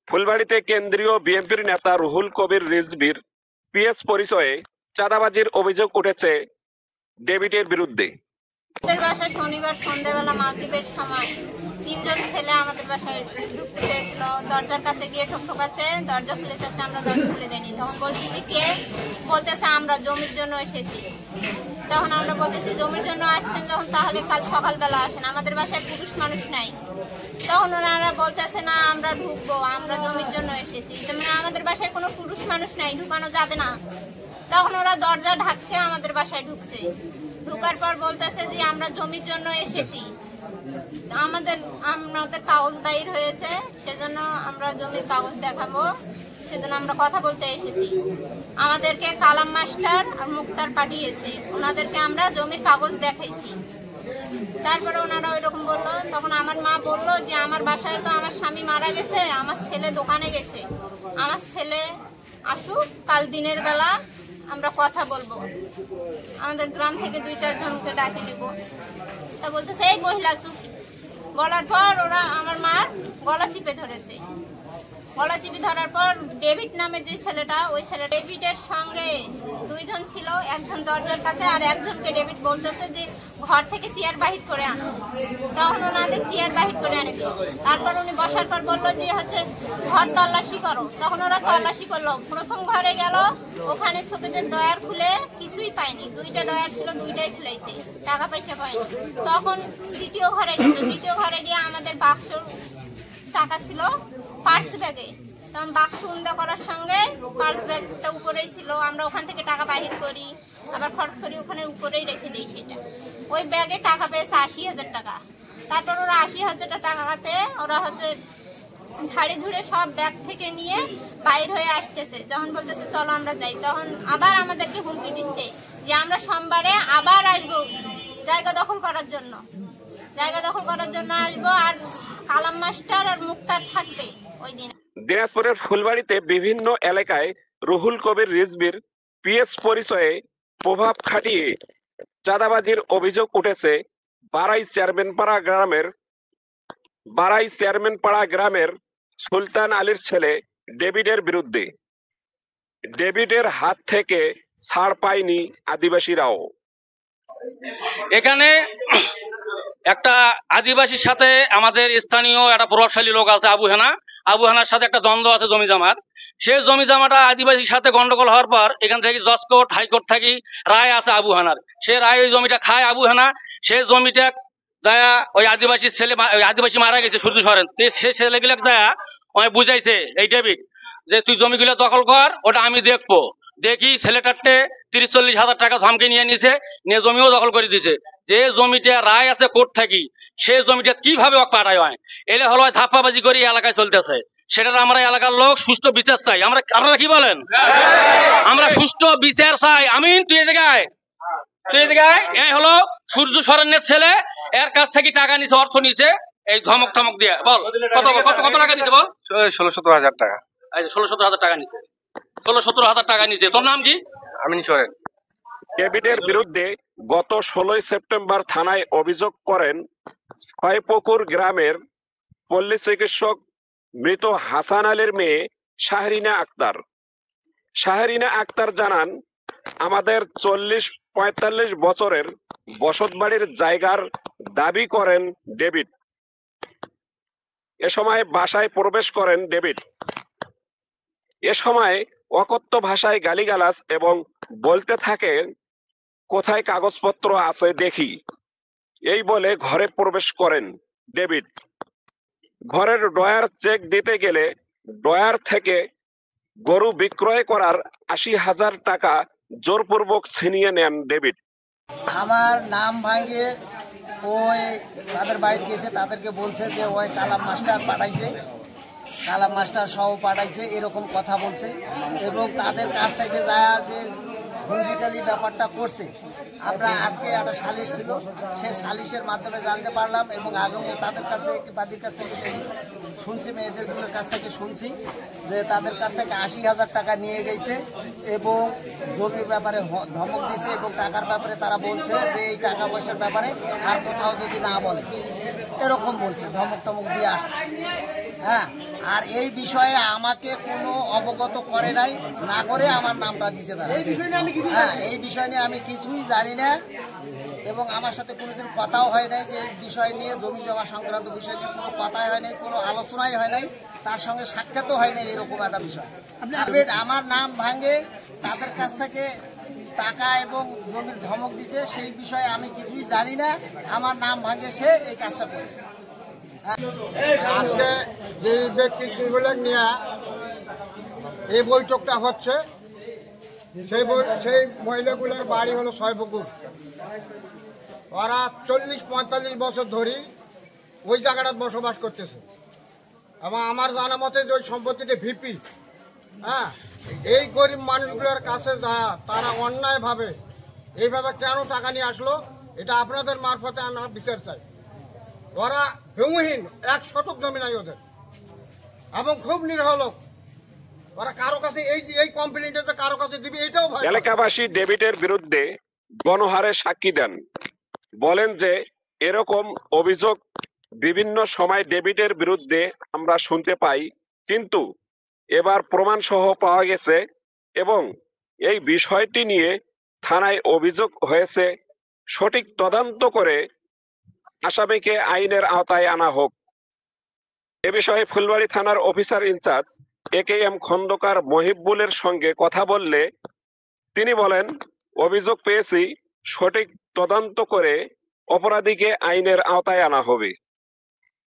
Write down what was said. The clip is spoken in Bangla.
ফুলবাড়ীতে কেন্দ্রীয় বিএনপির নেতা রুহুল কবির রিজভীর পিএস পরিচয়ে চাঁদাবাজির অভিযোগ উঠেছে ডেভিডের বিরুদ্ধে। আমাদের বাসায় শনিবার সন্ধ্যাবেলা মাগরিবের সময় তিনজন ছেলে আমাদের বাসায় ঢুকতে চেয়েছিল। দরজার কাছে গিয়ে ঠকঠকাচ্ছে, দরজা খুলে যাচ্ছে, আমরা দরজা খুলে দেয়নি। তখন বলছি যে কে, বলতেছে আমরা জমির জন্য এসেছি। তখন আমরা বলতেছি জমির জন্য আসছেন যখন তাহলে কাল সকালবেলা আসেন, আমাদের বাসায় পুরুষ মানুষ নাই। তখন ওনারা বলতেছে না আমরা ঢুকবো, আমরা জমির জন্য এসেছি। মানে আমাদের বাসায় কোনো পুরুষ মানুষ নাই, ঢুকানো যাবে না। তখন ওরা দরজা ঢাকতে আমাদের বাসায় ঢুকছে। ঢুকার পর বলতেছে যে আমরা জমির জন্য এসেছি, আমাদের কাগজ বাইর হয়েছে, সেজন্য আমরা জমির কাগজ দেখাবো, সেজন্য আমরা কথা বলতে এসেছি। আমাদেরকে কালাম মাস্টার আর মুক্তার পাঠিয়েছে, ওনাদেরকে আমরা জমির কাগজ দেখাইছি। তারপরে ওনারা ওই রকম বললো। তখন আমার মা বললো যে আমার বাসায় তো আমার স্বামী মারা গেছে, আমার ছেলে দোকানে গেছে, আমার ছেলে আসুক, কাল দিনের বেলা আমরা কথা বলবো, আমাদের গ্রাম থেকে 2-4 জনকে ডাকে নেব। তা বলতেছে এই মহিলা চুপ। বলার পর ওরা আমার মার গলা চিপে ধরেছে। গলা চিপে ধরার পর ডেভিড নামে যে ছেলেটা, ওই ছেলে ডেভিডের সঙ্গে 2 জন ছিল, একজন দরজার কাছে আর একজনকে ডেভিড বলতেছে যে ঘর থেকে চেয়ার বাহির করে আনো। তখন ওনাদের চেয়ার বাহির করে আনিত। তারপর উনি বসার পর বললো যে হচ্ছে ঘর তল্লাশি করো। তখন ওরা তল্লাশি করলো। প্রথম ঘরে গেল, ওখানে শোকেজের ড্রয়ার খুলে কিছুই পায়নি। 2টা ড্রয়ার ছিল, 2টাই খুলেছে, টাকা পয়সা পায়নি। তখন দ্বিতীয় ঘরে গেছে। দ্বিতীয় ঘরে গিয়ে আমাদের বাক্স টাকা ছিল পার্স ব্যাগে। তখন বাক্স উন্দা করার সঙ্গে পার্স ব্যাগটা উপরেই ছিল, আমরা ওখান থেকে টাকা বাহির করি, আবার খরচ করি, ওখানে উপরেই রেখে দিই। সেটা ওই ব্যাগে টাকা পেয়েছে 80,000 টাকা। তারপর ওরা 80,000 টাকা পেয়ে ওরা হচ্ছে ঝাড়ে ঝুড়ে সব ব্যাগ থেকে নিয়ে বাইর হয়ে আসতেছে। যখন বলতেছে চলো আমরা যাই, তখন আবার আমাদেরকে হুমকি দিচ্ছে যে আমরা সোমবারে আবার আসবো জায়গা দখল করার জন্য, আসবো, আর কালাম মাস্টার আর মুক্তার থাকবে ওই দিন। দিনাজপুরের ফুলবাড়ীতে বিভিন্ন এলাকায় রুহুল কবির রিজভীর পিএস পরিচয়ে প্রভাব খাটিয়ে চাঁদাবাজির অভিযোগ উঠেছে বারাই চেয়ারম্যানপাড়া গ্রামের সুলতান আলীর ছেলে ডেভিডের বিরুদ্ধে। ডেভিডের হাত থেকে ছাড় পায়নি আদিবাসীরাও। এখানে একটা আদিবাসীর সাথে আমাদের স্থানীয় একটা প্রভাবশালী লোক আছে আবু হেনার সাথে একটা দ্বন্দ্ব আছে জমি জামার। সেই জমি জামাটা আদিবাসীর সাথে গন্ডগোল হওয়ার পর এখান থেকে জজ কোর্ট, হাইকোর্ট থেকে রায় আছে আবু হেনার। সে রায় ওই জমিটা খায় আবু হেনা। সেই জমিটা যায়া ওই আদিবাসী মারা গেছে সূর্য সরেন, সে ছেলেগুলো যায়া ওই বুঝাইছে এই ডেভিড যে তুই জমিগুলো দখল কর, ওটা আমি দেখবো। দেখি ছেলেটারটে 30-40 হাজার টাকা ধমকে নিয়ে জমিও দখল করে দিছে। যে জমিটা রায় আছে কোর্ট থাকি, সেই জমিটা কিভাবে পাঠায় হয়, এলে হলো ধাপ্পাবাজি করে এলাকায় চলতেছে। সেটা আমরা এলাকার লোক সুষ্ঠু বিচার চাই। আপনারা কি বলেন? আমরা সুষ্ঠু বিচার চাই। আমিন। তুই এই জায়গায় এই হলো সূর্য সরেনের ছেলে, এর কাছ থেকে টাকা নিছে, অর্থ নিছে, এই ধমক দিয়ে। বল কত টাকা নিছে? বল 16-17 হাজার টাকা। 16-17 হাজার টাকা নিছে। 16-17 হাজার টাকা নিছে। তোর নাম কি? আমিন সরেন। ডেভিডের বিরুদ্ধে গত 16 সেপ্টেম্বর থানায় অভিযোগ করেন ছয়পুকুর গ্রামের পল্লী চিকিৎসক মৃত হাসান আলীর মেয়ে শাহরিনা আক্তার জানান, আমাদের 40-45 বছরের বসতবাড়ির জায়গার দাবি করেন ডেভিড। এ সময় বাসায় প্রবেশ করেন ডেভিড। এ সময় অকথ্য ভাষায় গালিগালাজ এবং বলতে থাকেন কোথায় কাগজপত্র আছে দেখি, এই বলে ঘরে প্রবেশ করেন ডেভিড। ঘরের ড্রয়ার চেক দিতে গেলে ড্রয়ার থেকে গরু বিক্রয় করার 80,000 টাকা জোরপূর্বক ছিনিয়ে নেন ডেভিড। আমার নাম ভাঙিয়ে ওই তাদের বাড়িতে গেছে, তাদেরকে বলছে যে ওই কালাম মাস্টার সহ পাঠাইছে, এরকম কথা বলছে। এবং তাদের কাছ থেকে যা যে হুমকিটালি ব্যাপারটা করছে, আমরা আজকে একটা সালিশ ছিল, সে সালিশের মাধ্যমে জানতে পারলাম। এবং আগেও তাদের কাছ থেকে, বাদীর কাছ থেকে শুনছি, মেয়েদেরগুলোর কাছ থেকে শুনছি যে তাদের কাছ থেকে 80,000 টাকা নিয়ে গেছে এবং জমির ব্যাপারে ধমক দিছে। এবং টাকার ব্যাপারে তারা বলছে যে এই টাকা পয়সার ব্যাপারে আর কোথাও যদি না বলে, এরকম বলছে, ধমক টমক দিয়ে আসছে। হ্যাঁ, আর এই বিষয়ে আমাকে কোনো অবগত করে নাই, না করে আমার নামটা দিছে তারা। হ্যাঁ, এই বিষয় নিয়ে আমি কিছুই জানি না এবং আমার সাথে কোনোদিন কথাও হয় নাই যে এই বিষয় নিয়ে জমি জমা সংক্রান্ত বিষয় নিয়ে কোনো কথাই হয় নাই, কোনো আলোচনাই হয় নাই, তার সঙ্গে সাক্ষাৎও হয় নাই এরকম একটা বিষয়। আমার নাম ভাঙে তাদের কাছ থেকে টাকা এবং জমির ধমক দিছে, সেই বিষয়ে আমি কিছুই জানি না। আমার নাম ভাঙে সে এই কাজটা করেছে। আজকে যে ব্যক্তিগুলো নিয়ে এই বৈঠকটা হচ্ছে, সেই মহিলাগুলোর বাড়ি হলো ছয়পুকুর। ওরা 40-45 বছর ধরে ওই জায়গাটা বসবাস করতেছে এবং আমার জানা মতে যে ওই সম্পত্তিটা ভিপি। হ্যাঁ, এই গরিব মানুষগুলোর কাছে যায় তারা অন্যায়ভাবে এইভাবে কেন টাকা নিয়ে আসলো, এটা আপনাদের মারফতে আমরা বিচার চাই। ওরা ভূমিহীন, 1 শতক জমি নাই ওদের এবং খুব নিরীহ লোক। ওরা কারো কাছে এই কমপ্লেন্টে যে কারো কাছে দিবে এটাও ভয়। এলাকাবাসী ডেভিডের বিরুদ্ধে গণহারে সাক্ষী দেন, বলেন যে এরকম অভিযোগ বিভিন্ন সময় ডেভিডের বিরুদ্ধে আমরা শুনতে পাই, কিন্তু এবার প্রমাণ সহ পাওয়া গেছে এবং এই বিষয়টি নিয়ে থানায় অভিযোগ হয়েছে। সঠিক তদন্ত করে আসামিকে আইনের আওতায় আনা হোক। এ বিষয়ে ফুলবাড়ী থানার অফিসার ইনচার্জ AKM খন্দকার মহিবুলের সঙ্গে কথা বললে তিনি বলেন, অভিযোগ পেয়েছি, সঠিক তদন্ত করে অপরাধীকে আইনের আওতায় আনা হবে।